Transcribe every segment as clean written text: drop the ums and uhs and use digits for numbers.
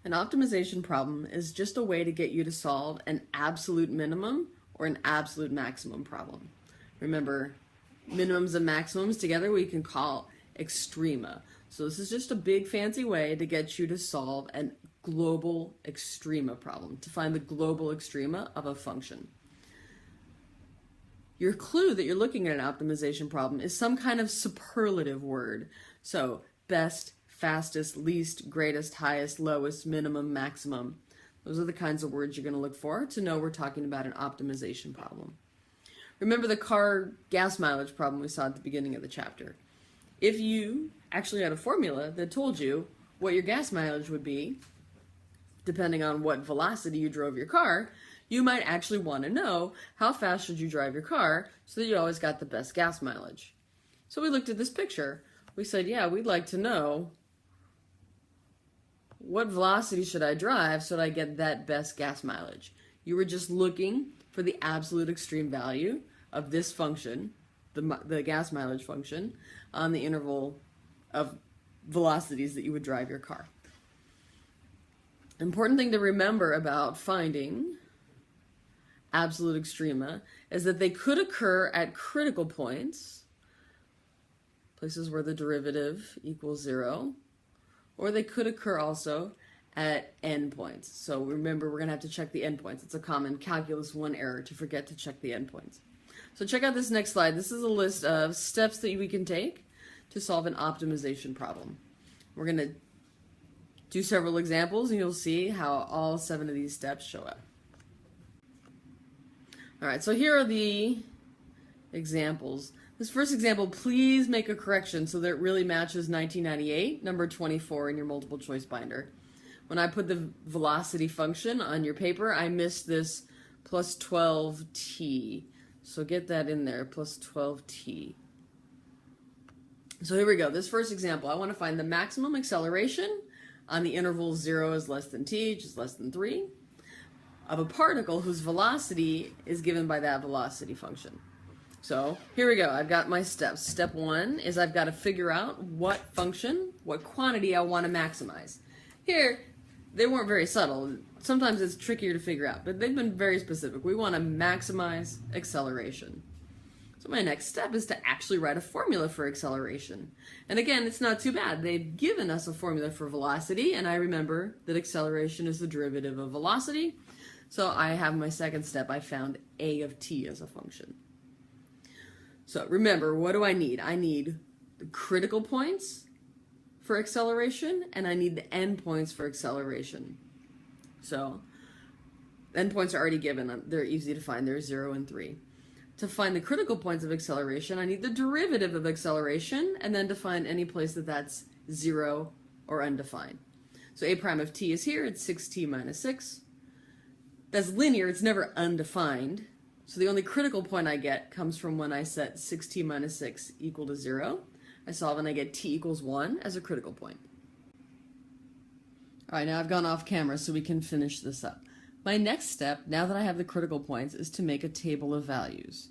An optimization problem is just a way to get you to solve an absolute minimum or an absolute maximum problem. Remember, minimums and maximums together we can call extrema. So this is just a big fancy way to get you to solve an global extrema problem, to find the global extrema of a function. Your clue that you're looking at an optimization problem is some kind of superlative word. So best, fastest, least, greatest, highest, lowest, minimum, maximum. Those are the kinds of words you're going to look for to know we're talking about an optimization problem. Remember the car gas mileage problem we saw at the beginning of the chapter. If you actually had a formula that told you what your gas mileage would be, depending on what velocity you drove your car, you might actually want to know how fast should you drive your car so that you always got the best gas mileage. So we looked at this picture. We said, yeah, we'd like to know what velocity should I drive so that I get that best gas mileage. You were just looking for the absolute extreme value of this function, the gas mileage function, on the interval of velocities that you would drive your car. Important thing to remember about finding absolute extrema is that they could occur at critical points, places where the derivative equals 0, or they could occur also at endpoints. So remember, we're going to have to check the endpoints. It's a common Calculus 1 error to forget to check the endpoints. So check out this next slide. This is a list of steps that we can take to solve an optimization problem. We're going to do several examples and you'll see how all 7 of these steps show up. All right, so here are the examples. This first example, please make a correction so that it really matches 1998, number 24 in your multiple choice binder. When I put the velocity function on your paper, I missed this plus 12t. So get that in there, plus 12t. So here we go. This first example, I want to find the maximum acceleration on the interval 0 is less than t, which is less than 3, of a particle whose velocity is given by that velocity function. So here we go. I've got my steps. Step 1 is I've got to figure out what function, what quantity I want to maximize. Here, they weren't very subtle. Sometimes it's trickier to figure out, but they've been very specific. We want to maximize acceleration. So my next step is to actually write a formula for acceleration. And again, it's not too bad. They've given us a formula for velocity, and I remember that acceleration is the derivative of velocity. So I have my second step. I found a of t as a function. So remember, what do I need? I need the critical points for acceleration, and I need the endpoints for acceleration. So endpoints are already given. They're easy to find. They're 0 and 3. To find the critical points of acceleration, I need the derivative of acceleration, and then to find any place that that's 0 or undefined. So a prime of t is here. It's 6t minus 6. That's linear. It's never undefined. So the only critical point I get comes from when I set 6t minus 6 equal to 0. I solve and I get t equals 1 as a critical point. All right, now I've gone off camera so we can finish this up. My next step, now that I have the critical points, is to make a table of values.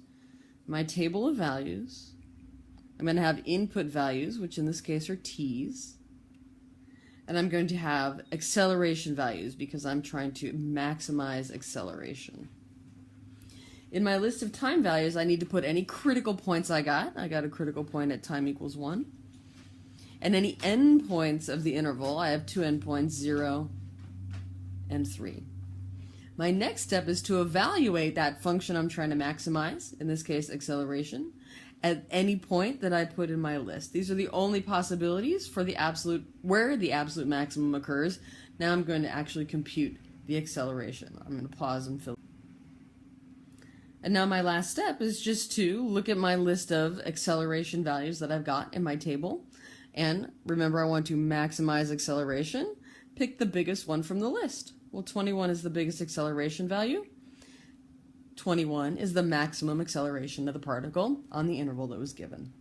My table of values, I'm going to have input values, which in this case are t's, and I'm going to have acceleration values because I'm trying to maximize acceleration. In my list of time values, I need to put any critical points I got. I got a critical point at time equals 1. And any endpoints of the interval, I have 2 endpoints, 0 and 3. My next step is to evaluate that function I'm trying to maximize, in this case acceleration, at any point that I put in my list. These are the only possibilities for the absolute, where the absolute maximum occurs. Now I'm going to actually compute the acceleration. I'm going to pause and fill. And now my last step is just to look at my list of acceleration values that I've got in my table. And remember, I want to maximize acceleration. Pick the biggest one from the list. Well, 21 is the biggest acceleration value. 21 is the maximum acceleration of the particle on the interval that was given.